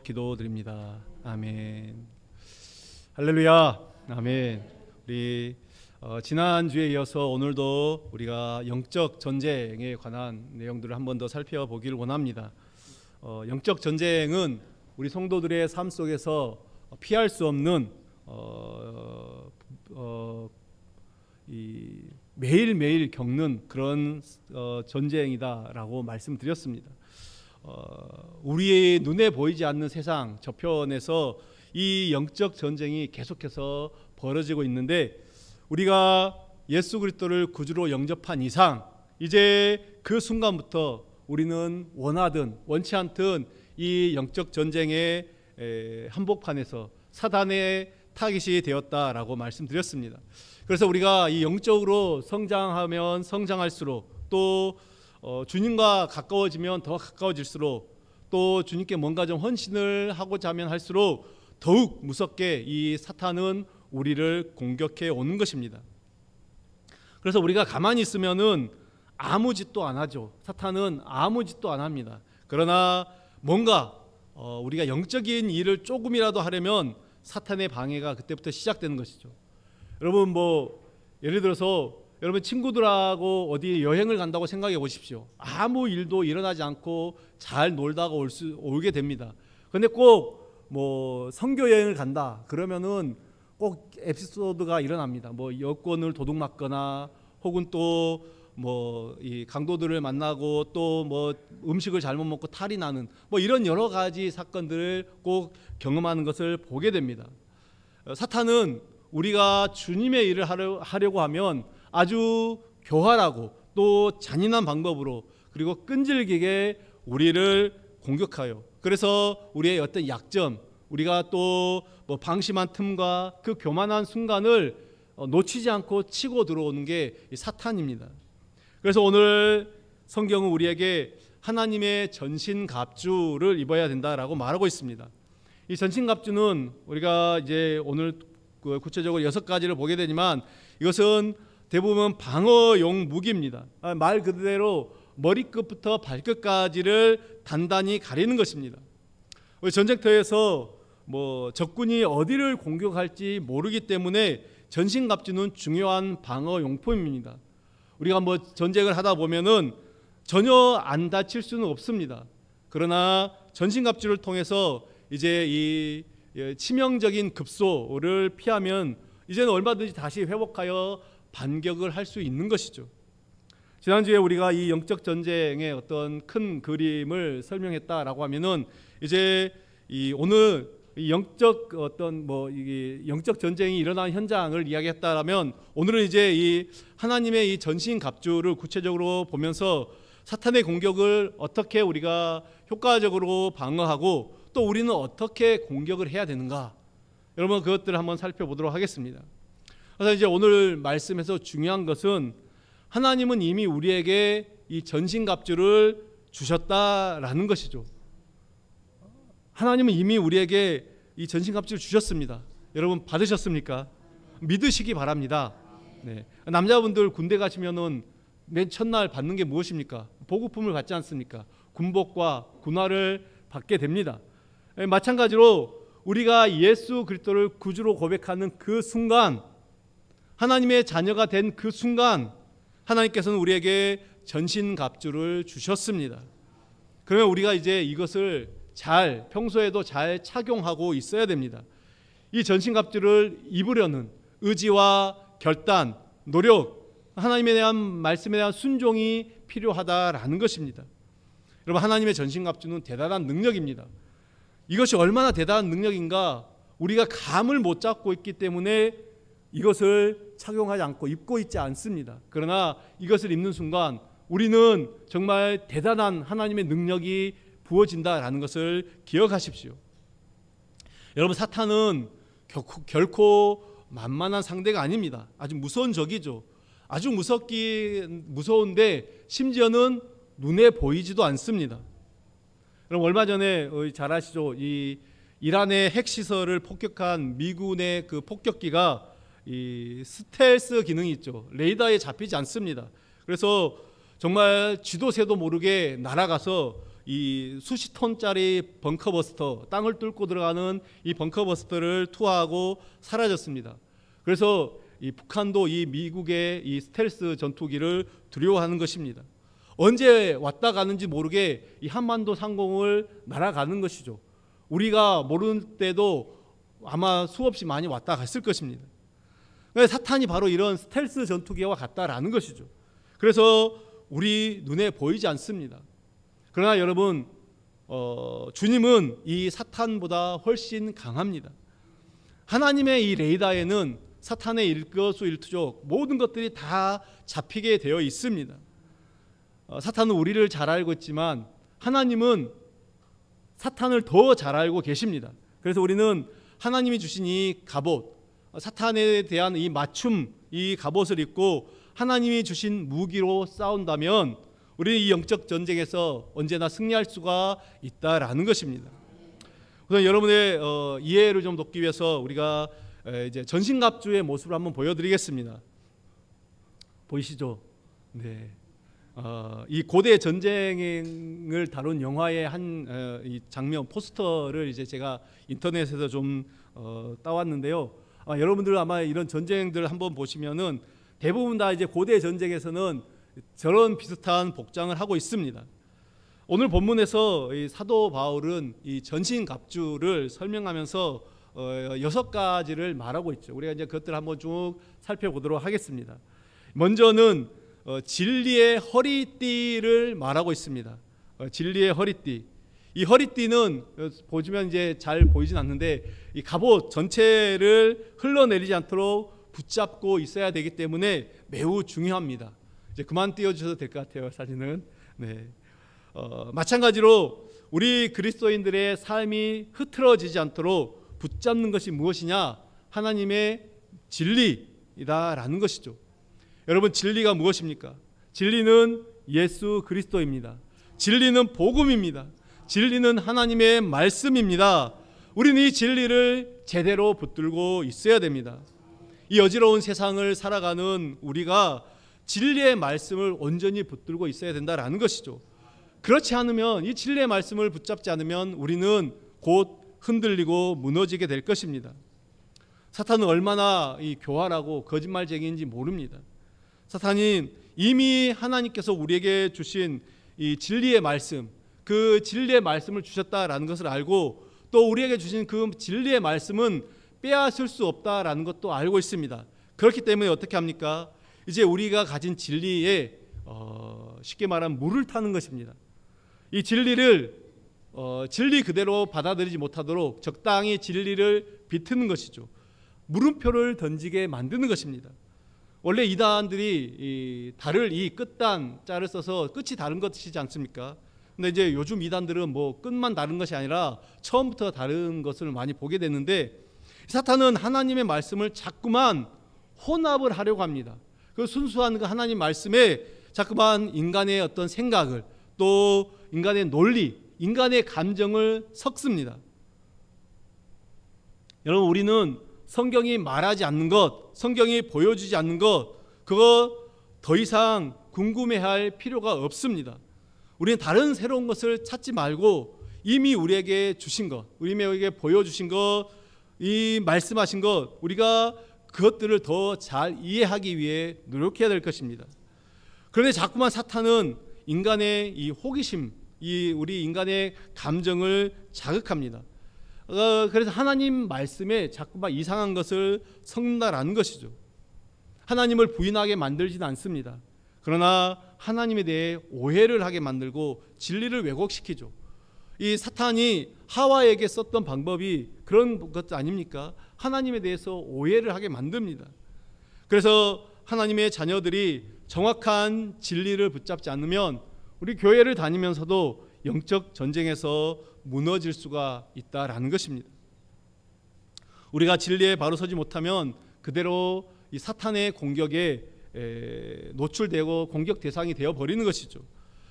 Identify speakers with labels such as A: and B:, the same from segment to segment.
A: 기도드립니다. 아멘. 할렐루야. 아멘. 우리 지난주에 이어서 오늘도 우리가 영적 전쟁에 관한 내용들을 한 번 더 살펴보기를 원합니다. 영적 전쟁은 우리 성도들의 삶 속에서 피할 수 없는 매일매일 겪는 그런 전쟁이다라고 말씀드렸습니다. 우리의 눈에 보이지 않는 세상 저편에서 이 영적 전쟁이 계속해서 벌어지고 있는데, 우리가 예수 그리스도를 구주로 영접한 이상 이제 그 순간부터 우리는 원하든 원치 않든 이 영적 전쟁의 한복판에서 사단의 타깃이 되었다라고 말씀드렸습니다. 그래서 우리가 이 영적으로 성장하면 성장할수록, 또 주님과 가까워지면 더 가까워질수록, 또 주님께 뭔가 좀 헌신을 하고자 하면 할수록 더욱 무섭게 이 사탄은 우리를 공격해 오는 것입니다. 그래서 우리가 가만히 있으면은 아무 짓도 안 하죠. 사탄은 아무 짓도 안 합니다. 그러나 뭔가 우리가 영적인 일을 조금이라도 하려면 사탄의 방해가 그때부터 시작되는 것이죠. 여러분, 예를 들어서 여러분 친구들하고 어디 여행을 간다고 생각해 보십시오. 아무 일도 일어나지 않고 잘 놀다가 오게 됩니다. 그런데 꼭 선교 여행을 간다 그러면은 꼭 에피소드가 일어납니다. 여권을 도둑맞거나, 혹은 또 이 강도들을 만나고, 또 음식을 잘못 먹고 탈이 나는 이런 여러 가지 사건들을 꼭 경험하는 것을 보게 됩니다. 사탄은 우리가 주님의 일을 하려고 하면 아주 교활하고 또 잔인한 방법으로, 그리고 끈질기게 우리를 공격하여, 그래서 우리의 어떤 약점, 우리가 또 방심한 틈과 그 교만한 순간을 놓치지 않고 치고 들어오는 게 사탄입니다. 그래서 오늘 성경은 우리에게 하나님의 전신갑주를 입어야 된다라고 말하고 있습니다. 이 전신갑주는 우리가 이제 오늘 구체적으로 6가지를 보게 되지만, 이것은 대부분 방어용 무기입니다. 말 그대로 머리끝부터 발끝까지를 단단히 가리는 것입니다. 우리 전쟁터에서 적군이 어디를 공격할지 모르기 때문에 전신갑주는 중요한 방어용품입니다. 우리가 전쟁을 하다 보면은 전혀 안 다칠 수는 없습니다. 그러나 전신갑주를 통해서 이제 이 치명적인 급소를 피하면 이제는 얼마든지 다시 회복하여 반격을 할 수 있는 것이죠. 지난주에 우리가 이 영적 전쟁의 어떤 큰 그림을 설명했다라고 하면은, 이제 오늘 영적 영적 전쟁이 일어나는 현장을 이야기했다라면, 오늘은 이제 이 하나님의 이 전신 갑주를 구체적으로 보면서 사탄의 공격을 어떻게 우리가 효과적으로 방어하고, 또 우리는 어떻게 공격을 해야 되는가, 여러분 그것들을 한번 살펴보도록 하겠습니다. 그래서 이제 오늘 말씀에서 중요한 것은, 하나님은 이미 우리에게 이 전신갑주를 주셨다라는 것이죠. 하나님은 이미 우리에게 이 전신갑주를 주셨습니다. 여러분 받으셨습니까? 믿으시기 바랍니다. 네. 남자분들 군대 가시면은 맨 첫날 받는 게 무엇입니까? 보급품을 받지 않습니까? 군복과 군화를 받게 됩니다. 마찬가지로 우리가 예수 그리스도를 구주로 고백하는 그 순간, 하나님의 자녀가 된 그 순간, 하나님께서는 우리에게 전신갑주를 주셨습니다. 그러면 우리가 이제 이것을 평소에도 잘 착용하고 있어야 됩니다. 이 전신갑주를 입으려는 의지와 결단, 노력, 하나님에 대한 말씀에 대한 순종이 필요하다라는 것입니다. 여러분, 하나님의 전신갑주는 대단한 능력입니다. 이것이 얼마나 대단한 능력인가, 우리가 감을 못 잡고 있기 때문에 이것을 착용하지 않고 입고 있지 않습니다. 그러나 이것을 입는 순간 우리는 정말 대단한 하나님의 능력이 부어진다라는 것을 기억하십시오. 여러분, 사탄은 결코 만만한 상대가 아닙니다. 아주 무서운 적이죠. 아주 무서운데 심지어는 눈에 보이지도 않습니다. 여러분, 얼마 전에 잘 아시죠? 이 이란의 핵시설을 폭격한 미군의 그 폭격기가 이 스텔스 기능이 있죠. 레이더에 잡히지 않습니다. 그래서 정말 쥐도 새도 모르게 날아가서 이 수십 톤짜리 벙커버스터, 땅을 뚫고 들어가는 이 벙커버스터를 투하하고 사라졌습니다. 그래서 이 북한도 이 미국의 이 스텔스 전투기를 두려워하는 것입니다. 언제 왔다 가는지 모르게 이 한반도 상공을 날아가는 것이죠. 우리가 모르는 때도 아마 수없이 많이 왔다 갔을 것입니다. 사탄이 바로 이런 스텔스 전투기와 같다라는 것이죠. 그래서 우리 눈에 보이지 않습니다. 그러나 여러분, 주님은 이 사탄보다 훨씬 강합니다. 하나님의 이 레이더에는 사탄의 일거수일투족 모든 것들이 다 잡히게 되어 있습니다. 사탄은 우리를 잘 알고 있지만 하나님은 사탄을 더 잘 알고 계십니다. 그래서 우리는 하나님이 주신 이 갑옷, 사탄에 대한 이 맞춤, 이 갑옷을 입고 하나님이 주신 무기로 싸운다면 우리는 이 영적 전쟁에서 언제나 승리할 수가 있다라는 것입니다. 우선 여러분의 이해를 좀 돕기 위해서 우리가 이제 전신갑주의 모습을 한번 보여드리겠습니다. 보이시죠? 네. 이 고대 전쟁을 다룬 영화의 이 장면 포스터를 이제 제가 인터넷에서 좀 따왔는데요. 여러분들 아마 이런 전쟁들 한번 보시면은 대부분 다 이제 고대 전쟁에서는 저런 비슷한 복장을 하고 있습니다. 오늘 본문에서 이 사도 바울은 이 전신갑주를 설명하면서 6가지를 말하고 있죠. 우리가 이제 그것들 한번 쭉 살펴보도록 하겠습니다. 먼저는 진리의 허리띠를 말하고 있습니다. 진리의 허리띠. 이 허리띠는 보시면 이제 잘 보이진 않는데 이 갑옷 전체를 흘러내리지 않도록 붙잡고 있어야 되기 때문에 매우 중요합니다. 이제 그만 띄워주셔도 될 것 같아요. 사진은. 네. 마찬가지로 우리 그리스도인들의 삶이 흐트러지지 않도록 붙잡는 것이 무엇이냐? 하나님의 진리이다라는 것이죠. 여러분, 진리가 무엇입니까? 진리는 예수 그리스도입니다. 진리는 복음입니다. 진리는 하나님의 말씀입니다. 우리는 이 진리를 제대로 붙들고 있어야 됩니다. 이 어지러운 세상을 살아가는 우리가 진리의 말씀을 온전히 붙들고 있어야 된다라는 것이죠. 그렇지 않으면, 이 진리의 말씀을 붙잡지 않으면 우리는 곧 흔들리고 무너지게 될 것입니다. 사탄은 얼마나 이 교활하고 거짓말쟁이인지 모릅니다. 사탄이 이미 하나님께서 우리에게 주신 이 진리의 말씀, 그 진리의 말씀을 주셨다라는 것을 알고 또 우리에게 주신 그 진리의 말씀은 빼앗을 수 없다라는 것도 알고 있습니다. 그렇기 때문에 어떻게 합니까? 이제 우리가 가진 진리에 쉽게 말하면 물을 타는 것입니다. 이 진리를 진리 그대로 받아들이지 못하도록 적당히 진리를 비트는 것이죠. 물음표를 던지게 만드는 것입니다. 원래 이단들이 이 달을 이 끝단 자를 써서 끝이 다른 것이지 않습니까? 근데 이제 요즘 이단들은 뭐 끝만 다른 것이 아니라 처음부터 다른 것을 많이 보게 되는데, 사탄은 하나님의 말씀을 자꾸만 혼합을 하려고 합니다. 그 순수한 그 하나님 말씀에 자꾸만 인간의 어떤 생각을, 또 인간의 논리, 인간의 감정을 섞습니다. 여러분, 우리는 성경이 말하지 않는 것, 성경이 보여주지 않는 것, 그거 더 이상 궁금해할 필요가 없습니다. 우리는 다른 새로운 것을 찾지 말고 이미 우리에게 주신 것, 우리에게 보여주신 것, 이 말씀하신 것, 우리가 그것들을 더 잘 이해하기 위해 노력해야 될 것입니다. 그런데 자꾸만 사탄은 인간의 이 호기심, 이 우리 인간의 감정을 자극합니다. 그래서 하나님 말씀에 자꾸만 이상한 것을 섞는다라는 것이죠. 하나님을 부인하게 만들지는 않습니다. 그러나 하나님에 대해 오해를 하게 만들고 진리를 왜곡시키죠. 이 사탄이 하와에게 썼던 방법이 그런 것 아닙니까? 하나님에 대해서 오해를 하게 만듭니다. 그래서 하나님의 자녀들이 정확한 진리를 붙잡지 않으면 우리 교회를 다니면서도 영적 전쟁에서 무너질 수가 있다라는 것입니다. 우리가 진리에 바로 서지 못하면 그대로 이 사탄의 공격에 노출되고 공격 대상이 되어 버리는 것이죠.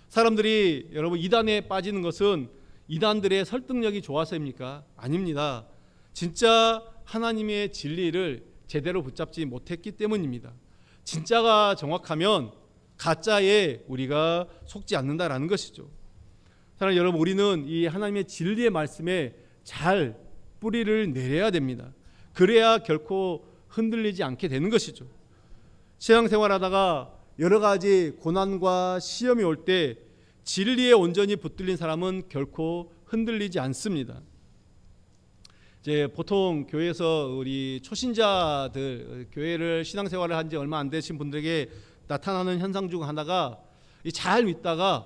A: 사람들이 여러분 이단에 빠지는 것은 이단들의 설득력이 좋아서입니까? 아닙니다. 진짜 하나님의 진리를 제대로 붙잡지 못했기 때문입니다. 진짜가 정확하면 가짜에 우리가 속지 않는다라는 것이죠. 사랑하는 여러분, 우리는 이 하나님의 진리의 말씀에 잘 뿌리를 내려야 됩니다. 그래야 결코 흔들리지 않게 되는 것이죠. 신앙생활하다가 여러 가지 고난과 시험이 올 때 진리에 온전히 붙들린 사람은 결코 흔들리지 않습니다. 이제 보통 교회에서 우리 초신자들, 교회를 신앙생활을 한 지 얼마 안 되신 분들에게 나타나는 현상 중 하나가 잘 믿다가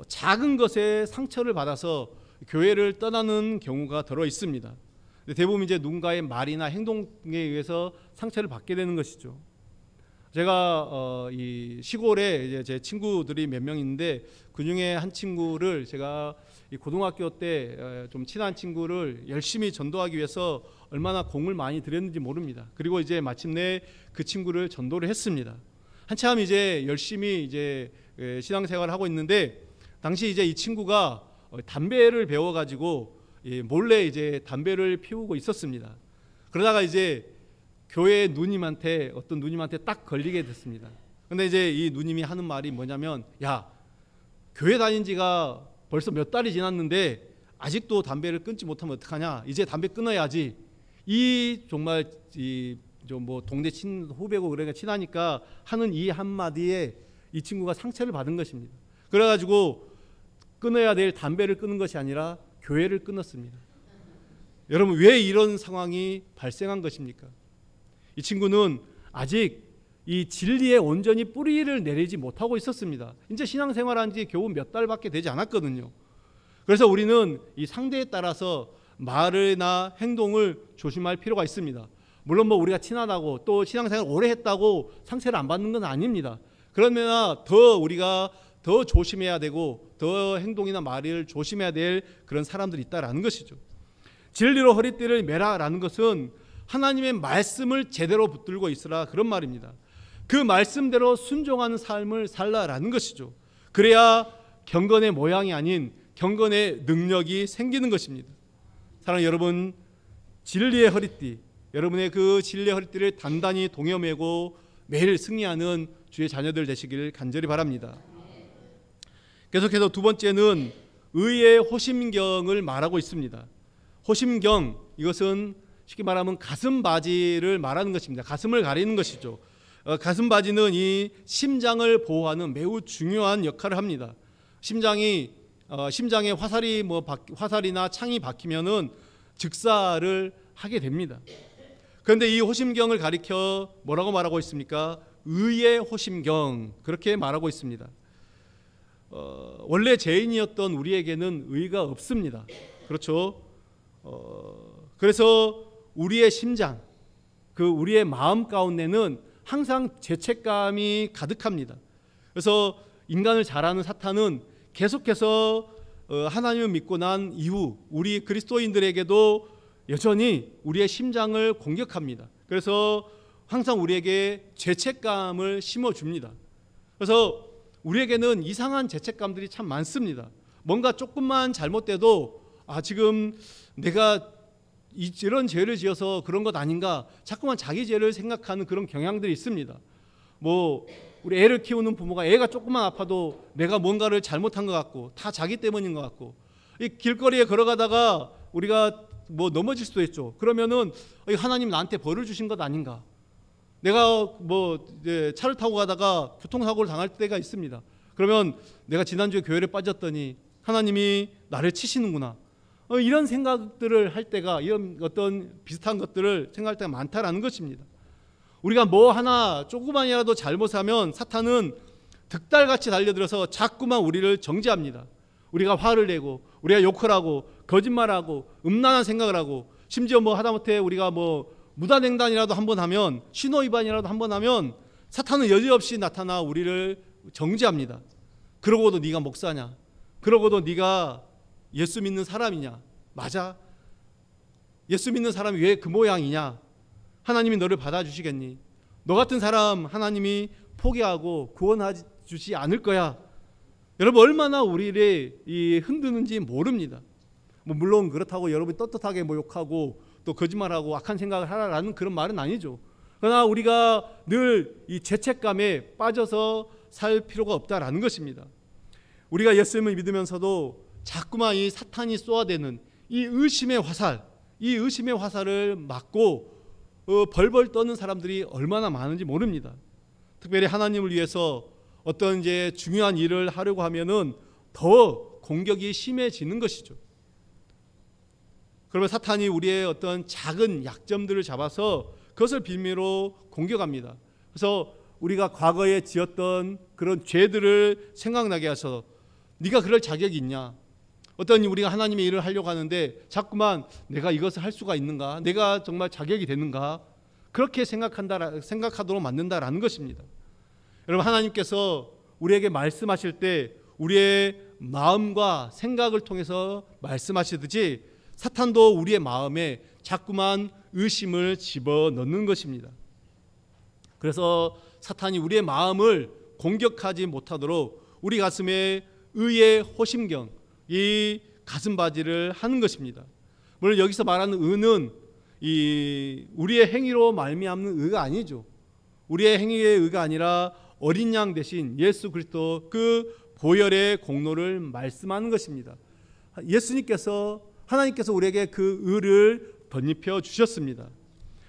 A: 작은 것에 상처를 받아서 교회를 떠나는 경우가 들어 있습니다. 대부분 이제 누군가의 말이나 행동에 의해서 상처를 받게 되는 것이죠. 제가 이 시골에 이제 제 친구들이 몇 명 있는데 그 중에 한 친구를 제가 이 고등학교 때 좀 친한 친구를 열심히 전도하기 위해서 얼마나 공을 많이 들였는지 모릅니다. 그리고 이제 마침내 그 친구를 전도를 했습니다. 한참 이제 열심히 이제 신앙생활을 하고 있는데 당시 이제 이 친구가 담배를 배워가지고 몰래 이제 담배를 피우고 있었습니다. 그러다가 이제 교회 누님한테, 어떤 누님한테 딱 걸리게 됐습니다. 근데 이제 이 누님이 하는 말이 뭐냐면, 야, 교회 다닌 지가 벌써 몇 달이 지났는데 아직도 담배를 끊지 못하면 어떡하냐, 이제 담배 끊어야지. 이 정말 이 좀 뭐 동네 후배고 그러니까 친하니까 하는 이 한마디에 이 친구가 상처를 받은 것입니다. 그래가지고 끊어야 될 담배를 끊는 것이 아니라 교회를 끊었습니다. 여러분, 왜 이런 상황이 발생한 것입니까? 이 친구는 아직 이 진리에 온전히 뿌리를 내리지 못하고 있었습니다. 이제 신앙생활한 지 겨우 몇 달밖에 되지 않았거든요. 그래서 우리는 이 상대에 따라서 말이나 행동을 조심할 필요가 있습니다. 물론 뭐 우리가 친하다고 또 신앙생활 오래 했다고 상처를 안 받는 건 아닙니다. 그러면 더 우리가 더 조심해야 되고 더 행동이나 말을 조심해야 될 그런 사람들이 있다라는 것이죠. 진리로 허리띠를 매라라는 것은 하나님의 말씀을 제대로 붙들고 있으라, 그런 말입니다. 그 말씀대로 순종하는 삶을 살라라는 것이죠. 그래야 경건의 모양이 아닌 경건의 능력이 생기는 것입니다. 사랑하는 여러분, 진리의 허리띠, 여러분의 그 진리의 허리띠를 단단히 동여매고 매일 승리하는 주의 자녀들 되시길 간절히 바랍니다. 계속해서 두 번째는 의의 호심경을 말하고 있습니다. 호심경, 이것은 쉽게 말하면 가슴 바지를 말하는 것입니다. 가슴을 가리는 것이죠. 가슴 바지는 이 심장을 보호하는 매우 중요한 역할을 합니다. 심장에 화살이나 창이 박히면은 즉사를 하게 됩니다. 그런데 이 호심경을 가리켜 뭐라고 말하고 있습니까? 의의 호심경, 그렇게 말하고 있습니다. 원래 죄인이었던 우리에게는 의가 없습니다. 그렇죠? 그래서 우리의 심장, 우리의 마음 가운데는 항상 죄책감이 가득합니다. 그래서 인간을 잘 아는 사탄은 계속해서 하나님을 믿고 난 이후 우리 그리스도인들에게도 여전히 우리의 심장을 공격합니다. 그래서 항상 우리에게 죄책감을 심어줍니다. 그래서 우리에게는 이상한 죄책감들이 참 많습니다. 뭔가 조금만 잘못돼도 지금 내가 이런 죄를 지어서 그런 것 아닌가, 자꾸만 자기 죄를 생각하는 그런 경향들이 있습니다. 뭐 우리 애를 키우는 부모가 애가 조금만 아파도 내가 뭔가를 잘못한 것 같고 다 자기 때문인 것 같고, 이 길거리에 걸어가다가 우리가 뭐 넘어질 수도 있죠. 그러면은 하나님 나한테 벌을 주신 것 아닌가, 내가 뭐 차를 타고 가다가 교통사고를 당할 때가 있습니다. 그러면 내가 지난주에 교회를 빠졌더니 하나님이 나를 치시는구나, 이런 생각들을 할 때가, 이런 어떤 비슷한 것들을 생각할 때가 많다라는 것입니다. 우리가 뭐 하나 조그만이라도 잘못하면 사탄은 득달같이 달려들어서 자꾸만 우리를 정죄합니다. 우리가 화를 내고 우리가 욕을 하고 거짓말하고 음란한 생각을 하고, 심지어 뭐 하다못해 우리가 뭐 무단횡단이라도 한번 하면, 신호위반이라도 한번 하면 사탄은 여지없이 나타나 우리를 정죄합니다. 그러고도 네가 목사냐, 그러고도 네가 예수 믿는 사람이냐, 맞아? 예수 믿는 사람이 왜 그 모양이냐? 하나님이 너를 받아주시겠니? 너 같은 사람 하나님이 포기하고 구원해 주지 않을 거야. 여러분, 얼마나 우리를 흔드는지 모릅니다. 뭐 물론 그렇다고 여러분이 떳떳하게 뭐 욕하고 또 거짓말하고 악한 생각을 하라라는 그런 말은 아니죠. 그러나 우리가 늘 이 죄책감에 빠져서 살 필요가 없다라는 것입니다. 우리가 예수님을 믿으면서도 자꾸만 이 사탄이 쏘아대는 이 의심의 화살을 맞고 벌벌 떠는 사람들이 얼마나 많은지 모릅니다. 특별히 하나님을 위해서 어떤 이제 중요한 일을 하려고 하면은 더 공격이 심해지는 것이죠. 그러면 사탄이 우리의 어떤 작은 약점들을 잡아서 그것을 빌미로 공격합니다. 그래서 우리가 과거에 지었던 그런 죄들을 생각나게 하셔서 네가 그럴 자격이 있냐? 어떤 우리가 하나님의 일을 하려고 하는데 자꾸만 내가 이것을 할 수가 있는가? 내가 정말 자격이 되는가? 그렇게 생각하도록 만든다라는 것입니다. 여러분, 하나님께서 우리에게 말씀하실 때 우리의 마음과 생각을 통해서 말씀하시듯이 사탄도 우리의 마음에 자꾸만 의심을 집어넣는 것입니다. 그래서 사탄이 우리의 마음을 공격하지 못하도록 우리 가슴에 의의 호심경, 이 가슴바지를 하는 것입니다. 물론 여기서 말하는 의는 이 우리의 행위로 말미암는 의가 아니죠. 우리의 행위의 의가 아니라 어린 양 대신 예수 그리스도 그 보혈의 공로를 말씀하는 것입니다. 하나님께서 우리에게 그 의를 덧입혀 주셨습니다.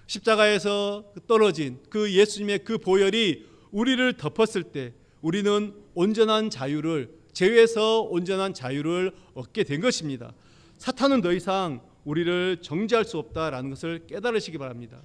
A: 십자가에서 떨어진 그 예수님의 그 보혈이 우리를 덮었을 때 우리는 온전한 자유를, 죄에서 온전한 자유를 얻게 된 것입니다. 사탄은 더 이상 우리를 정죄할 수 없다라는 것을 깨달으시기 바랍니다.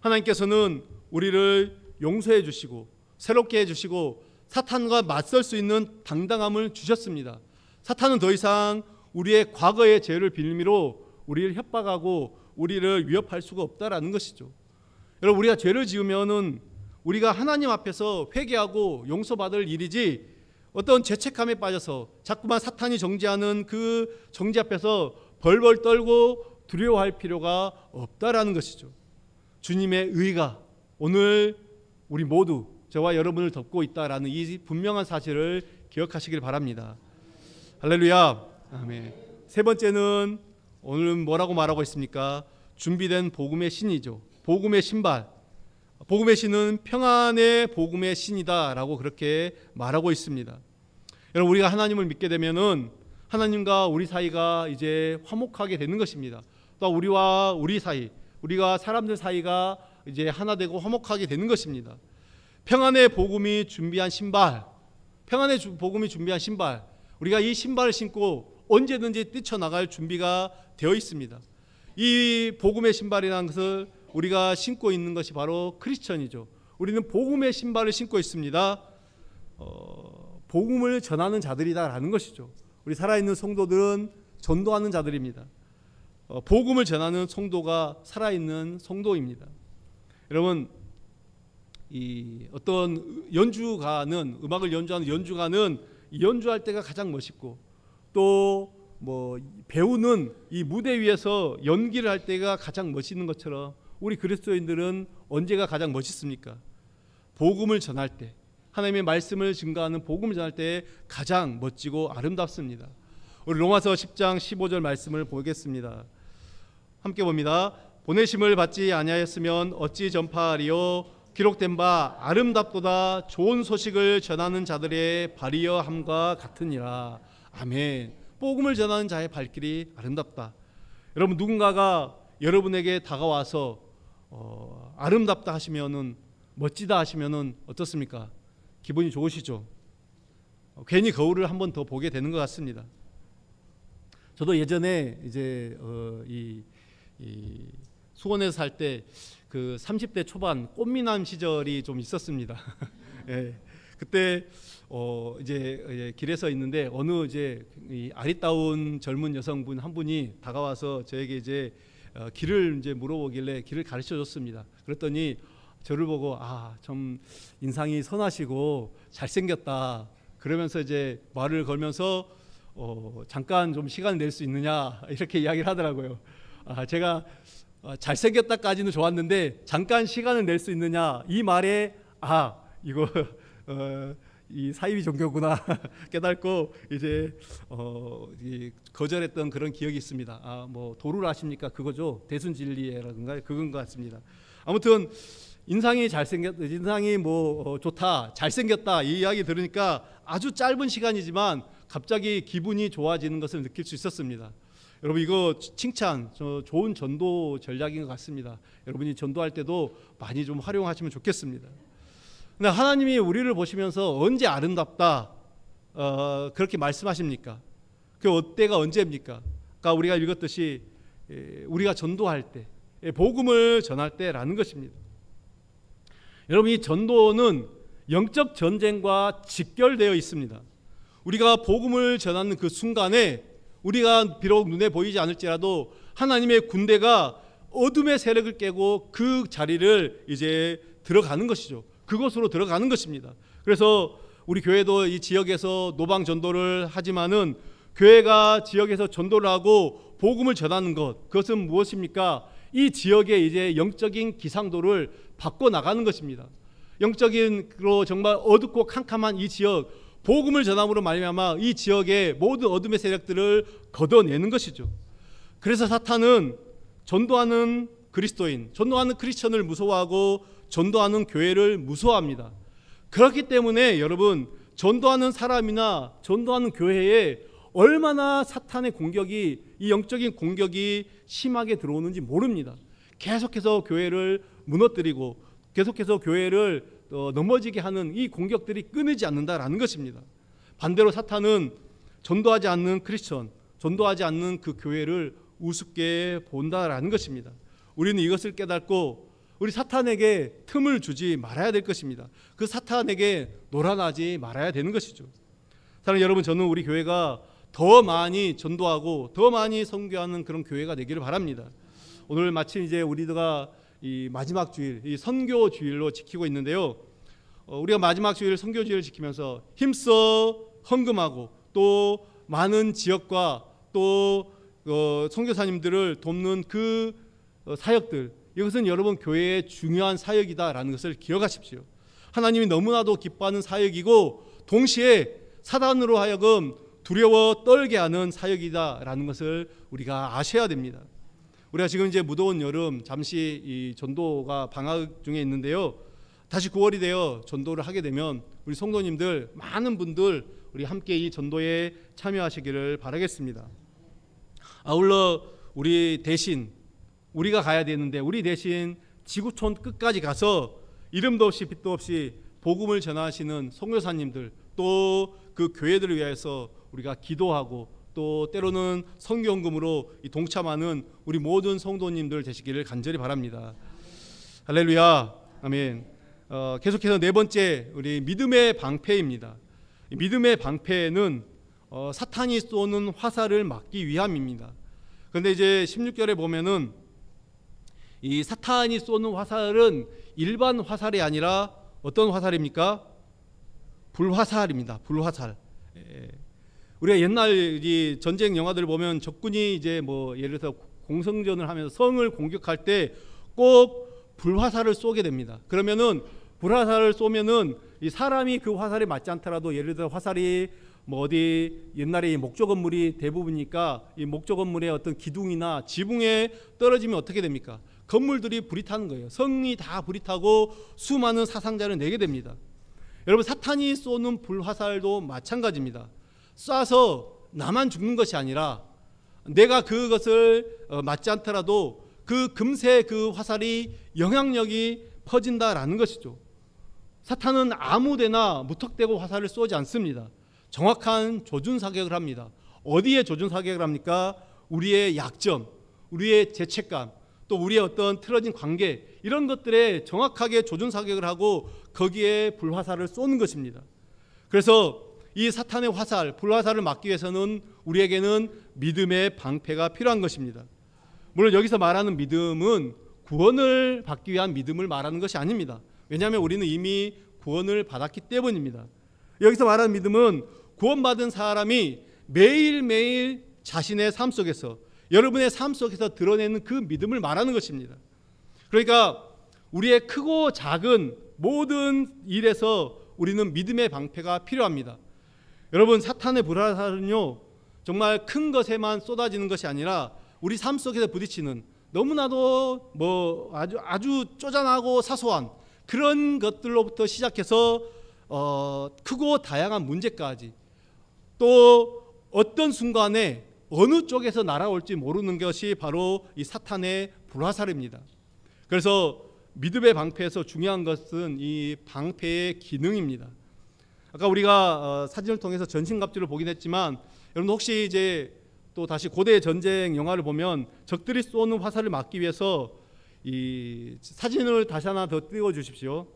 A: 하나님께서는 우리를 용서해 주시고 새롭게 해주시고 사탄과 맞설 수 있는 당당함을 주셨습니다. 사탄은 더 이상 우리의 과거의 죄를 빌미로 우리를 협박하고 우리를 위협할 수가 없다라는 것이죠. 여러분, 우리가 죄를 지으면은 우리가 하나님 앞에서 회개하고 용서받을 일이지 어떤 죄책감에 빠져서 자꾸만 사탄이 정죄하는 그 정죄 앞에서 벌벌 떨고 두려워할 필요가 없다라는 것이죠. 주님의 의가 오늘 우리 모두 저와 여러분을 덮고 있다라는 이 분명한 사실을 기억하시길 바랍니다. 할렐루야. 아멘. 세 번째는 오늘 뭐라고 말하고 있습니까? 준비된 복음의 신이죠. 복음의 신발. 복음의 신은 평안의 복음의 신이다라고 그렇게 말하고 있습니다. 여러분, 우리가 하나님을 믿게 되면은 하나님과 우리 사이가 이제 화목하게 되는 것입니다. 또 우리와 우리 사이, 우리가 사람들 사이가 이제 하나 되고 화목하게 되는 것입니다. 평안의 복음이 준비한 신발, 평안의 복음이 준비한 신발, 우리가 이 신발을 신고 언제든지 뛰쳐나갈 준비가 되어 있습니다. 이 복음의 신발이라는 것을 우리가 신고 있는 것이 바로 크리스천이죠. 우리는 복음의 신발을 신고 있습니다. 복음을 전하는 자들이다라는 것이죠. 우리 살아있는 성도들은 전도하는 자들입니다. 복음을 전하는 성도가 살아있는 성도입니다. 여러분, 이 어떤 연주가는, 음악을 연주하는 연주가는 연주할 때가 가장 멋있고, 또 뭐 배우는 이 무대 위에서 연기를 할 때가 가장 멋있는 것처럼 우리 그리스도인들은 언제가 가장 멋있습니까? 복음을 전할 때, 하나님의 말씀을 증거하는 복음을 전할 때 가장 멋지고 아름답습니다. 우리 로마서 10장 15절 말씀을 보겠습니다. 함께 봅니다. 보내심을 받지 아니하였으면 어찌 전파하리요? 기록된 바 아름답도다 좋은 소식을 전하는 자들의 발이여 함과 같으니라. 아멘. 복음을 전하는 자의 발길이 아름답다. 여러분, 누군가가 여러분에게 다가와서 아름답다 하시면은, 멋지다 하시면은 어떻습니까? 기분이 좋으시죠? 괜히 거울을 한 번 더 보게 되는 것 같습니다. 저도 예전에 이제 이 수원에서 살 때 그 30대 초반 꽃미남 시절이 좀 있었습니다. 예, 그때 이제 길에서 있는데 어느 이제 이 아리따운 젊은 여성분 한 분이 다가와서 저에게 이제 길을 이제 물어보길래 길을 가르쳐 줬습니다. 그랬더니 저를 보고 좀 인상이 선하시고 잘생겼다 그러면서 이제 말을 걸면서 잠깐 좀 시간을 낼 수 있느냐 이렇게 이야기를 하더라고요. 제가 잘생겼다까지는 좋았는데 잠깐 시간을 낼 수 있느냐 이 말에 이거 이 사이비 종교구나 깨닫고 이제 거절했던 그런 기억이 있습니다. 뭐 도루를 아십니까? 그거죠. 대순진리라든가 그건 것 같습니다. 아무튼 인상이 뭐 좋다, 잘생겼다 이 이야기 들으니까 아주 짧은 시간이지만 갑자기 기분이 좋아지는 것을 느낄 수 있었습니다. 여러분 이거 칭찬, 좋은 전도 전략인 것 같습니다. 여러분이 전도할 때도 많이 좀 활용하시면 좋겠습니다. 근데 하나님이 우리를 보시면서 언제 아름답다 그렇게 말씀하십니까? 그 때가 언제입니까? 아까 우리가 읽었듯이 우리가 전도할 때, 복음을 전할 때라는 것입니다. 여러분 이 전도는 영적 전쟁과 직결되어 있습니다. 우리가 복음을 전하는 그 순간에 우리가 비록 눈에 보이지 않을지라도 하나님의 군대가 어둠의 세력을 깨고 그 자리를 이제 들어가는 것이죠. 그곳으로 들어가는 것입니다. 그래서 우리 교회도 이 지역에서 노방 전도를 하지만은 교회가 지역에서 전도를 하고 복음을 전하는 것, 그것은 무엇입니까? 이 지역의 이제 영적인 기상도를 바꿔 나가는 것입니다. 영적인로 정말 어둡고 캄캄한 이 지역, 복음을 전함으로 말미암아 이 지역의 모든 어둠의 세력들을 걷어내는 것이죠. 그래서 사탄은 전도하는 그리스도인, 전도하는 크리스천을 무서워하고 전도하는 교회를 무서워합니다. 그렇기 때문에 여러분 전도하는 사람이나 전도하는 교회에 얼마나 사탄의 공격이, 이 영적인 공격이 심하게 들어오는지 모릅니다. 계속해서 교회를 무너뜨리고 계속해서 교회를 넘어지게 하는 이 공격들이 끊이지 않는다라는 것입니다. 반대로 사탄은 전도하지 않는 크리스천, 전도하지 않는 그 교회를 우습게 본다라는 것입니다. 우리는 이것을 깨닫고 우리 사탄에게 틈을 주지 말아야 될 것입니다. 그 사탄에게 놀아나지 말아야 되는 것이죠. 사랑하는 여러분, 저는 우리 교회가 더 많이 전도하고 더 많이 선교하는 그런 교회가 되기를 바랍니다. 오늘 마침 이제 우리가 이 마지막 주일, 이 선교 주일로 지키고 있는데요. 우리가 마지막 주일 선교 주일을 지키면서 힘써 헌금하고 또 많은 지역과 또 선교사님들을 돕는 그 사역들, 이것은 여러분 교회의 중요한 사역이다라는 것을 기억하십시오. 하나님이 너무나도 기뻐하는 사역이고 동시에 사단으로 하여금 두려워 떨게 하는 사역이다라는 것을 우리가 아셔야 됩니다. 우리가 지금 이제 무더운 여름 잠시 이 전도가 방학 중에 있는데요. 다시 9월이 되어 전도를 하게 되면 우리 성도님들 많은 분들 우리 함께 이 전도에 참여하시기를 바라겠습니다. 아울러 우리 대신 우리가 가야 되는데 우리 대신 지구촌 끝까지 가서 이름도 없이 빛도 없이 복음을 전하시는 선교사님들 또 그 교회들을 위해서 우리가 기도하고 또 때로는 선교헌금으로 동참하는 우리 모든 성도님들 되시기를 간절히 바랍니다. 할렐루야, 아멘. 계속해서 네 번째 우리 믿음의 방패입니다. 믿음의 방패는 사탄이 쏘는 화살을 막기 위함입니다. 그런데 이제 16절에 보면은 이 사탄이 쏘는 화살은 일반 화살이 아니라 어떤 화살입니까? 불화살입니다. 불화살. 우리가 옛날 이 전쟁 영화들을 보면 적군이 이제 뭐 예를 들어서 공성전을 하면서 성을 공격할 때 꼭 불화살을 쏘게 됩니다. 그러면은 불화살을 쏘면은 이 사람이 그 화살에 맞지 않더라도 예를 들어 화살이 뭐 어디 옛날에 이 목조 건물이 대부분이니까 이 목조 건물의 어떤 기둥이나 지붕에 떨어지면 어떻게 됩니까? 건물들이 불이 타는 거예요. 성이 다 불이 타고 수많은 사상자를 내게 됩니다. 여러분 사탄이 쏘는 불화살도 마찬가지입니다. 쏴서 나만 죽는 것이 아니라 내가 그것을 맞지 않더라도 그 금세 그 화살이 영향력이 퍼진다라는 것이죠. 사탄은 아무데나 무턱대고 화살을 쏘지 않습니다. 정확한 조준 사격을 합니다. 어디에 조준 사격을 합니까? 우리의 약점, 우리의 죄책감, 또 우리의 어떤 틀어진 관계, 이런 것들에 정확하게 조준 사격을 하고 거기에 불화살을 쏘는 것입니다. 그래서 이 사탄의 화살, 불화살을 막기 위해서는 우리에게는 믿음의 방패가 필요한 것입니다. 물론 여기서 말하는 믿음은 구원을 받기 위한 믿음을 말하는 것이 아닙니다. 왜냐하면 우리는 이미 구원을 받았기 때문입니다. 여기서 말하는 믿음은 구원받은 사람이 매일매일 자신의 삶 속에서, 여러분의 삶 속에서 드러내는 그 믿음을 말하는 것입니다. 그러니까 우리의 크고 작은 모든 일에서 우리는 믿음의 방패가 필요합니다. 여러분 사탄의 불화살은요 정말 큰 것에만 쏟아지는 것이 아니라 우리 삶 속에서 부딪히는 너무나도 뭐 아주 쪼잔하고 사소한 그런 것들로부터 시작해서 크고 다양한 문제까지 또 어떤 순간에 어느 쪽에서 날아올지 모르는 것이 바로 이 사탄의 불화살입니다. 그래서 믿음의 방패에서 중요한 것은 이 방패의 기능입니다. 아까 우리가 사진을 통해서 전신갑주를 보긴 했지만, 여러분 혹시 이제 또 다시 고대 전쟁 영화를 보면 적들이 쏘는 화살을 막기 위해서 이 사진을 다시 하나 더 띄워 주십시오.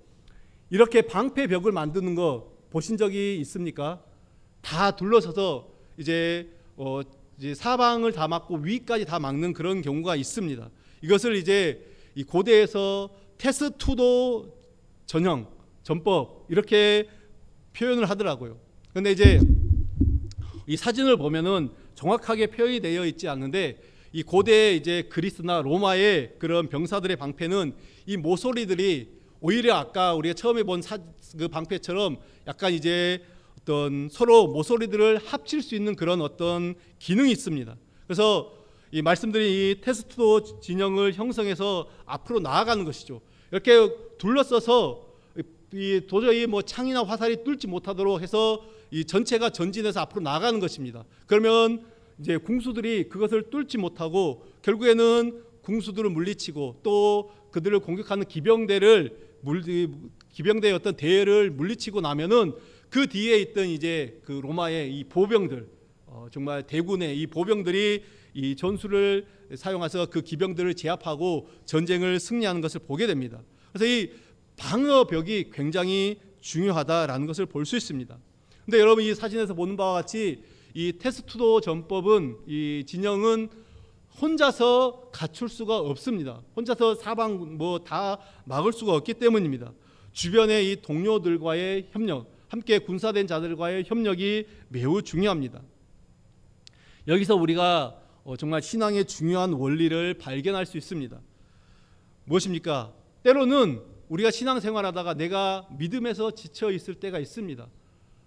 A: 이렇게 방패벽을 만드는 거 보신 적이 있습니까? 다 둘러서서 이제 사방을 다 막고 위까지 다 막는 그런 경우가 있습니다. 이것을 이제 이 고대에서 테스투도 전형, 전법 이렇게 표현을 하더라고요. 그런데 이제 이 사진을 보면은 정확하게 표현이 되어 있지 않는데, 이 고대 이제 그리스나 로마의 그런 병사들의 방패는 이 모서리들이 오히려 아까 우리가 처음에 본 그 방패처럼 약간 이제 어떤 서로 모서리들을 합칠 수 있는 그런 어떤 기능이 있습니다. 그래서 이 말씀드린 이 테스투도 진영을 형성해서 앞으로 나아가는 것이죠. 이렇게 둘러싸서 이 도저히 뭐 창이나 화살이 뚫지 못하도록 해서 이 전체가 전진해서 앞으로 나아가는 것입니다. 그러면 이제 궁수들이 그것을 뚫지 못하고 결국에는 궁수들을 물리치고 또 그들을 공격하는 기병대의 어떤 대열을 물리치고 나면은 그 뒤에 있던 이제 그 로마의 이 보병들, 정말 대군의 이 보병들이 이 전술을 사용해서 그 기병들을 제압하고 전쟁을 승리하는 것을 보게 됩니다. 그래서 이 방어벽이 굉장히 중요하다라는 것을 볼 수 있습니다. 근데 여러분 이 사진에서 보는 바와 같이 이 테스투도 전법은, 이 진영은 혼자서 갖출 수가 없습니다. 혼자서 사방 뭐 다 막을 수가 없기 때문입니다. 주변의 이 동료들과의 협력, 함께 군사된 자들과의 협력이 매우 중요합니다. 여기서 우리가 정말 신앙의 중요한 원리를 발견할 수 있습니다. 무엇입니까? 때로는 우리가 신앙생활하다가 내가 믿음에서 지쳐 있을 때가 있습니다.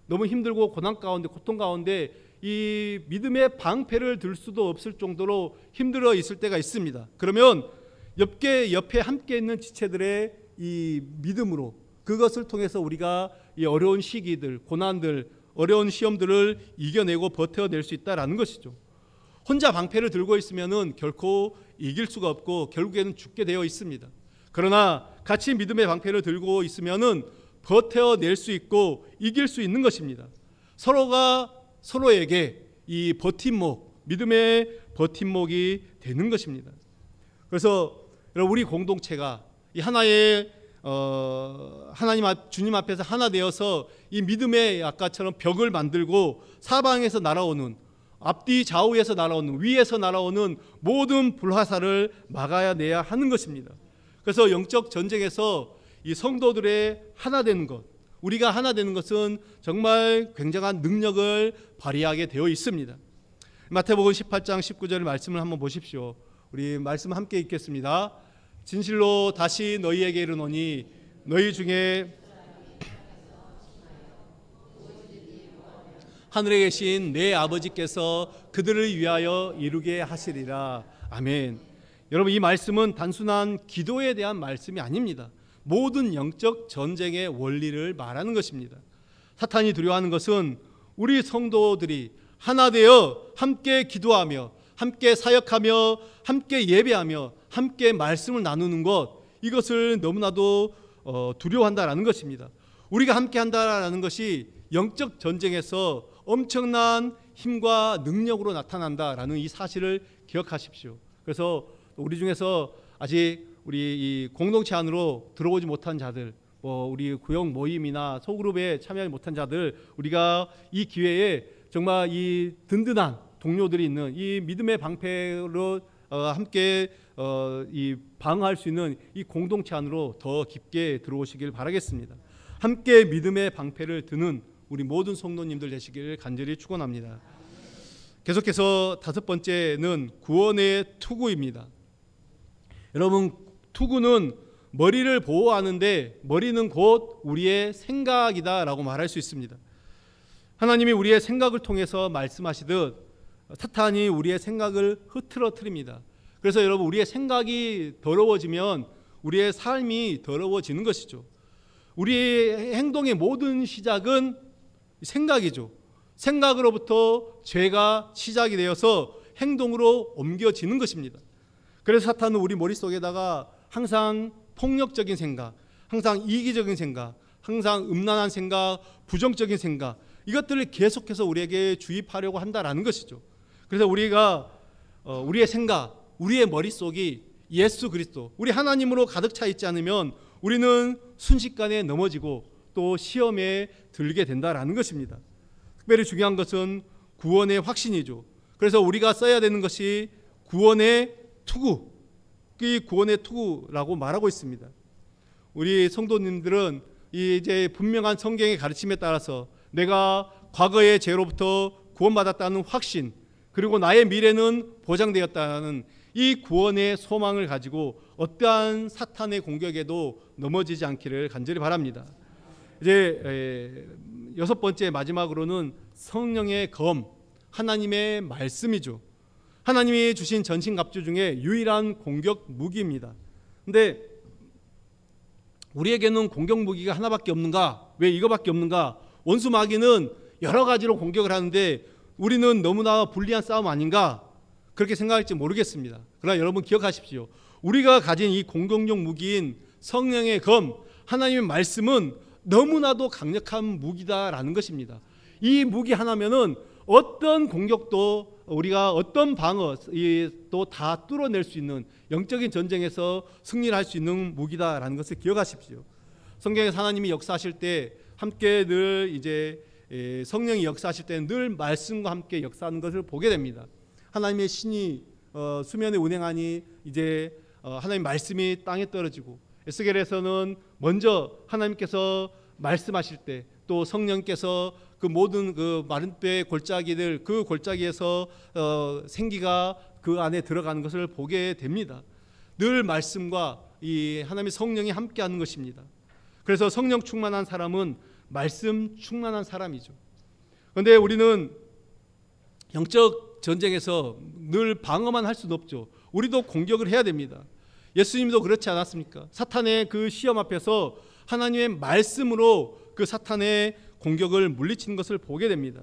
A: 너무 힘들고 고난 가운데, 고통 가운데 이 믿음의 방패를 들 수도 없을 정도로 힘들어 있을 때가 있습니다. 그러면 옆에 함께 있는 지체들의 이 믿음으로, 그것을 통해서 우리가 이 어려운 시기들, 고난들, 어려운 시험들을 이겨내고 버텨낼 수 있다라는 것이죠. 혼자 방패를 들고 있으면은 결코 이길 수가 없고 결국에는 죽게 되어 있습니다. 그러나 같이 믿음의 방패를 들고 있으면은 버텨낼 수 있고 이길 수 있는 것입니다. 서로가 서로에게 이 버팀목, 믿음의 버팀목이 되는 것입니다. 그래서 우리 공동체가 이 하나의 주님 앞에서 하나 되어서 이 믿음의 아까처럼 벽을 만들고 사방에서 날아오는, 앞뒤 좌우에서 날아오는, 위에서 날아오는 모든 불화살을 막아야 내야 하는 것입니다. 그래서 영적 전쟁에서 이 성도들의 하나 되는 것, 우리가 하나 되는 것은 정말 굉장한 능력을 발휘하게 되어 있습니다. 마태복음 18장 19절 말씀을 한번 보십시오. 우리 말씀 함께 읽겠습니다. 진실로 다시 너희에게 이르노니 너희 중에 하늘에 계신 내 아버지께서 그들을 위하여 이루게 하시리라. 아멘. 여러분 이 말씀은 단순한 기도에 대한 말씀이 아닙니다. 모든 영적 전쟁의 원리를 말하는 것입니다. 사탄이 두려워하는 것은 우리 성도들이 하나 되어 함께 기도하며 함께 사역하며 함께 예배하며 함께 말씀을 나누는 것, 이것을 너무나도 두려워한다라는 것입니다. 우리가 함께 한다라는 것이 영적 전쟁에서 엄청난 힘과 능력으로 나타난다라는 이 사실을 기억하십시오. 그래서 우리 중에서 아직 우리 이 공동체 안으로 들어오지 못한 자들, 우리 구역 모임이나 소그룹에 참여하지 못한 자들, 우리가 이 기회에 정말 이 든든한 동료들이 있는 이 믿음의 방패로 함께 이 방어할 수 있는 이 공동체 안으로 더 깊게 들어오시길 바라겠습니다. 함께 믿음의 방패를 드는 우리 모든 성도님들 되시길 간절히 축원합니다. 계속해서 다섯 번째는 구원의 투구입니다. 여러분 투구는 머리를 보호하는데 머리는 곧 우리의 생각이다라고 말할 수 있습니다. 하나님이 우리의 생각을 통해서 말씀하시듯 사탄이 우리의 생각을 흐트러뜨립니다. 그래서 여러분 우리의 생각이 더러워지면 우리의 삶이 더러워지는 것이죠. 우리의 행동의 모든 시작은 생각이죠. 생각으로부터 죄가 시작이 되어서 행동으로 옮겨지는 것입니다. 그래서 사탄은 우리 머릿속에다가 항상 폭력적인 생각, 항상 이기적인 생각, 항상 음란한 생각, 부정적인 생각, 이것들을 계속해서 우리에게 주입하려고 한다라는 것이죠. 그래서 우리가 우리의 생각, 우리의 머릿속이 예수 그리스도, 우리 하나님으로 가득 차 있지 않으면 우리는 순식간에 넘어지고 또 시험에 들게 된다라는 것입니다. 특별히 중요한 것은 구원의 확신이죠. 그래서 우리가 써야 되는 것이 구원의 투구, 이 구원의 투구라고 말하고 있습니다. 우리 성도님들은 이제 분명한 성경의 가르침에 따라서 내가 과거의 죄로부터 구원받았다는 확신, 그리고 나의 미래는 보장되었다는 이 구원의 소망을 가지고 어떠한 사탄의 공격에도 넘어지지 않기를 간절히 바랍니다. 이제 6번째 마지막으로는 성령의 검, 하나님의 말씀이죠. 하나님이 주신 전신갑주 중에 유일한 공격 무기입니다. 근데 우리에게는 공격 무기가 하나밖에 없는가? 왜 이거밖에 없는가? 원수 마귀는 여러 가지로 공격을 하는데 우리는 너무나 불리한 싸움 아닌가? 그렇게 생각할지 모르겠습니다. 그러나 여러분 기억하십시오. 우리가 가진 이 공격용 무기인 성령의 검, 하나님의 말씀은 너무나도 강력한 무기다라는 것입니다. 이 무기 하나면은 어떤 공격도 우리가 어떤 방어도 다 뚫어낼 수 있는, 영적인 전쟁에서 승리를 할 수 있는 무기다라는 것을 기억하십시오. 성경에서 하나님이 역사하실 때 함께 늘 이제 성령이 역사하실 때는 늘 말씀과 함께 역사하는 것을 보게 됩니다. 하나님의 신이 수면에 운행하니 이제 하나님 말씀이 땅에 떨어지고, 에스겔에서는 먼저 하나님께서 말씀하실 때 또 성령께서 그 모든 그 마른 뼈의 골짜기들, 그 골짜기에서 생기가 그 안에 들어가는 것을 보게 됩니다. 늘 말씀과 이 하나님의 성령이 함께하는 것입니다. 그래서 성령 충만한 사람은 말씀 충만한 사람이죠. 그런데 우리는 영적 전쟁에서 늘 방어만 할 수는 없죠. 우리도 공격을 해야 됩니다. 예수님도 그렇지 않았습니까? 사탄의 그 시험 앞에서 하나님의 말씀으로 그 사탄의 공격을 물리치는 것을 보게 됩니다.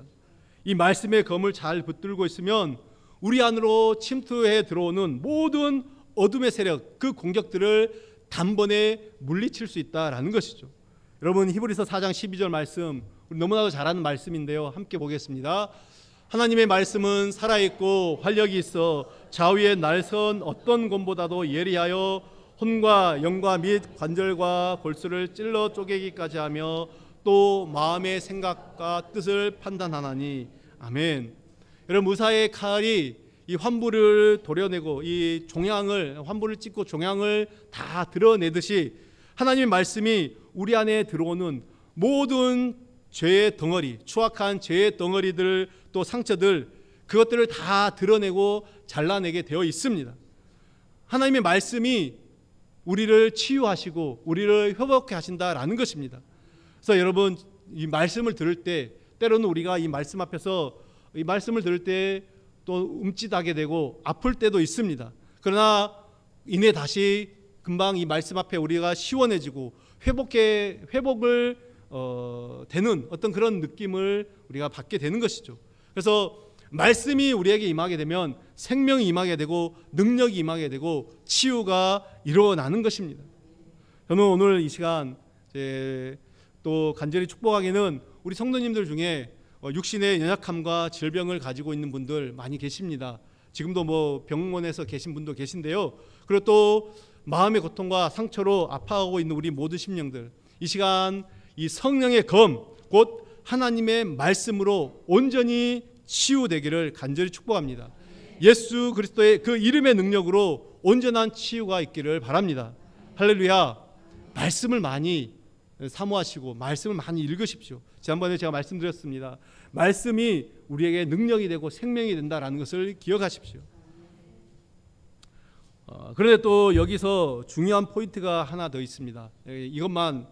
A: 이 말씀의 검을 잘 붙들고 있으면 우리 안으로 침투해 들어오는 모든 어둠의 세력, 그 공격들을 단번에 물리칠 수 있다라는 것이죠. 여러분 히브리서 4장 12절 말씀, 우리 너무나도 잘 아는 말씀인데요. 함께 보겠습니다. 하나님의 말씀은 살아있고 활력이 있어 좌우의 날선 어떤 검보다도 예리하여 혼과 영과 및 관절과 골수를 찔러 쪼개기까지 하며 또 마음의 생각과 뜻을 판단하나니. 아멘. 여러분 의사의 칼이 이 환부를 도려내고 이 종양을, 환부를 찢고 종양을 다 드러내듯이 하나님의 말씀이 우리 안에 들어오는 모든 죄의 덩어리, 추악한 죄의 덩어리들, 또 상처들, 그것들을 다 드러내고 잘라내게 되어 있습니다. 하나님의 말씀이 우리를 치유하시고 우리를 회복해 하신다라는 것입니다. 그래서 여러분 이 말씀을 들을 때 때로는 우리가 이 말씀 앞에서 이 말씀을 들을 때 또 움찔하게 되고 아플 때도 있습니다. 그러나 이내 다시 금방 이 말씀 앞에 우리가 시원해지고 회복을 되는 어떤 그런 느낌을 우리가 받게 되는 것이죠. 그래서 말씀이 우리에게 임하게 되면 생명이 임하게 되고 능력이 임하게 되고 치유가 일어나는 것입니다. 저는 오늘 이 시간 또 간절히 축복하기는 우리 성도님들 중에 육신의 연약함과 질병을 가지고 있는 분들 많이 계십니다. 지금도 뭐 병원에서 계신 분도 계신데요. 그리고 또 마음의 고통과 상처로 아파하고 있는 우리 모든 심령들, 이 시간 이 성령의 검, 곧 하나님의 말씀으로 온전히 치유되기를 간절히 축복합니다. 예수 그리스도의 그 이름의 능력으로 온전한 치유가 있기를 바랍니다. 할렐루야. 말씀을 많이 사모하시고 말씀을 많이 읽으십시오. 지난번에 제가 말씀드렸습니다. 말씀이 우리에게 능력이 되고 생명이 된다라는 것을 기억하십시오. 그런데 또 여기서 중요한 포인트가 하나 더 있습니다. 이것만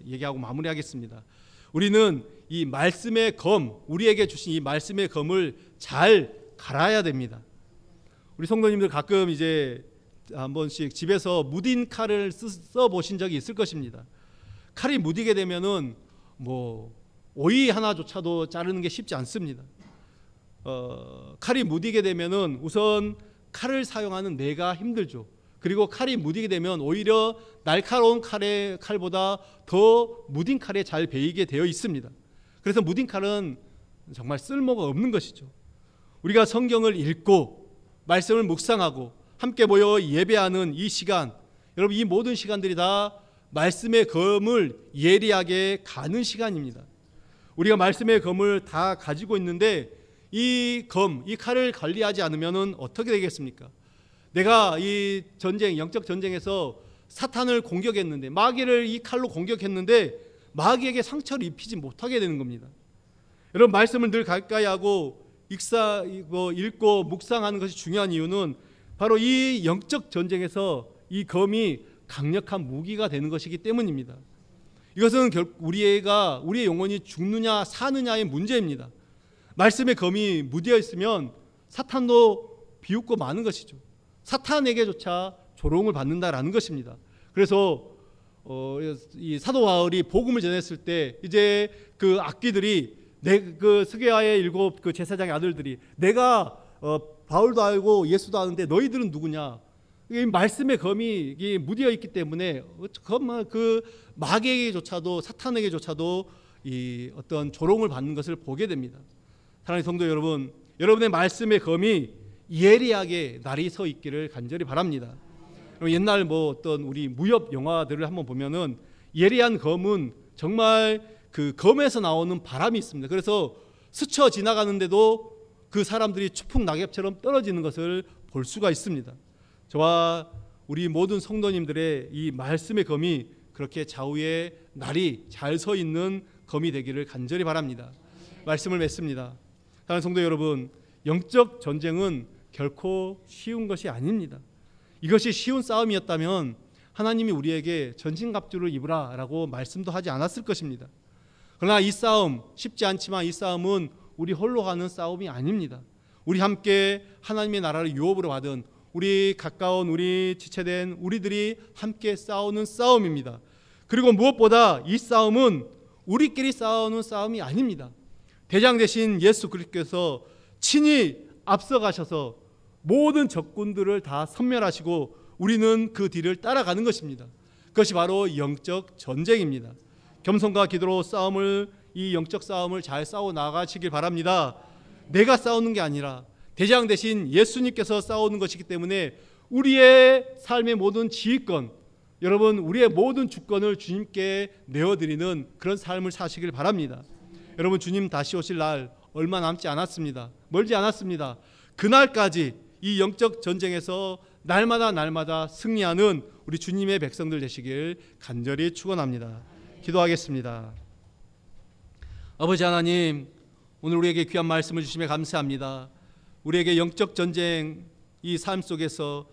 A: 얘기하고 마무리하겠습니다. 우리는 이 말씀의 검, 우리에게 주신 이 말씀의 검을 잘 갈아야 됩니다. 우리 성도님들 가끔 이제 한 번씩 집에서 무딘 칼을 써 보신 적이 있을 것입니다. 칼이 무디게 되면은 뭐 오이 하나조차도 자르는 게 쉽지 않습니다. 칼이 무디게 되면은 우선 칼을 사용하는 내가 힘들죠. 그리고 칼이 무디게 되면 오히려 날카로운 칼보다 더 무딘 칼에 잘 베이게 되어 있습니다. 그래서 무딘 칼은 정말 쓸모가 없는 것이죠. 우리가 성경을 읽고 말씀을 묵상하고 함께 모여 예배하는 이 시간, 여러분 이 모든 시간들이 다 말씀의 검을 예리하게 가는 시간입니다. 우리가 말씀의 검을 다 가지고 있는데 이 칼을 관리하지 않으면 어떻게 되겠습니까? 내가 이 전쟁, 영적 전쟁에서 사탄을 공격했는데, 마귀를 이 칼로 공격했는데 마귀에게 상처를 입히지 못하게 되는 겁니다. 여러분 말씀을 늘 가까이 하고 읽고 묵상하는 것이 중요한 이유는 바로 이 영적 전쟁에서 이 검이 강력한 무기가 되는 것이기 때문입니다. 이것은 우리의 영혼이 죽느냐 사느냐의 문제입니다. 말씀의 검이 무디어 있으면 사탄도 비웃고 마는 것이죠. 사탄에게조차 조롱을 받는다라는 것입니다. 그래서 이 사도 바울이 복음을 전했을 때 이제 그 악귀들이 그 스게아의 7 그 제사장의 아들들이 내가 바울도 알고 예수도 아는데 너희들은 누구냐? 이 말씀의 검이 무디어 있기 때문에 그 마귀에게조차도 사탄에게조차도 이 어떤 조롱을 받는 것을 보게 됩니다. 사랑하는 성도 여러분, 여러분의 말씀의 검이 예리하게 날이 서 있기를 간절히 바랍니다. 옛날 어떤 우리 무협 영화들을 한번 보면은 예리한 검은 정말 그 검에서 나오는 바람이 있습니다. 그래서 스쳐 지나가는데도 그 사람들이 추풍 낙엽처럼 떨어지는 것을 볼 수가 있습니다. 저와 우리 모든 성도님들의 이 말씀의 검이 그렇게 좌우에 날이 잘 서 있는 검이 되기를 간절히 바랍니다. 말씀을 맺습니다. 사랑하는 성도 여러분, 영적 전쟁은 결코 쉬운 것이 아닙니다. 이것이 쉬운 싸움이었다면 하나님이 우리에게 전신갑주를 입으라 라고 말씀도 하지 않았을 것입니다. 그러나 이 싸움 쉽지 않지만 이 싸움은 우리 홀로 가는 싸움이 아닙니다. 우리 함께 하나님의 나라를 유업으로 받은 우리 가까운 우리 지체된 우리들이 함께 싸우는 싸움입니다. 그리고 무엇보다 이 싸움은 우리끼리 싸우는 싸움이 아닙니다. 대장 되신 예수 그리스도께서 친히 앞서가셔서 모든 적군들을 다 섬멸하시고 우리는 그 뒤를 따라가는 것입니다. 그것이 바로 영적 전쟁입니다. 겸손과 기도로 이 영적 싸움을 잘 싸워 나가시길 바랍니다. 내가 싸우는 게 아니라 대장 되신 예수님께서 싸우는 것이기 때문에 우리의 삶의 모든 지휘권, 여러분 우리의 모든 주권을 주님께 내어드리는 그런 삶을 사시길 바랍니다. 여러분 주님 다시 오실 날 얼마 남지 않았습니다. 멀지 않았습니다. 그날까지 이 영적 전쟁에서 날마다 승리하는 우리 주님의 백성들 되시길 간절히 축원합니다. 기도하겠습니다. 아버지 하나님, 오늘 우리에게 귀한 말씀을 주시며 감사합니다. 우리에게 영적 전쟁 이 삶 속에서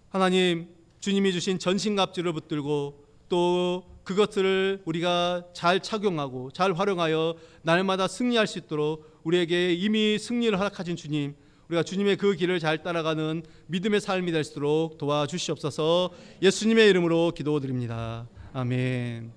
A: 하나님 주님이 주신 전신갑주를 붙들고 또 그것들을 우리가 잘 착용하고 잘 활용하여 날마다 승리할 수 있도록 우리에게 이미 승리를 허락하신 주님, 우리가 주님의 그 길을 잘 따라가는 믿음의 삶이 될 수 있도록 도와주시옵소서. 예수님의 이름으로 기도드립니다. 아멘.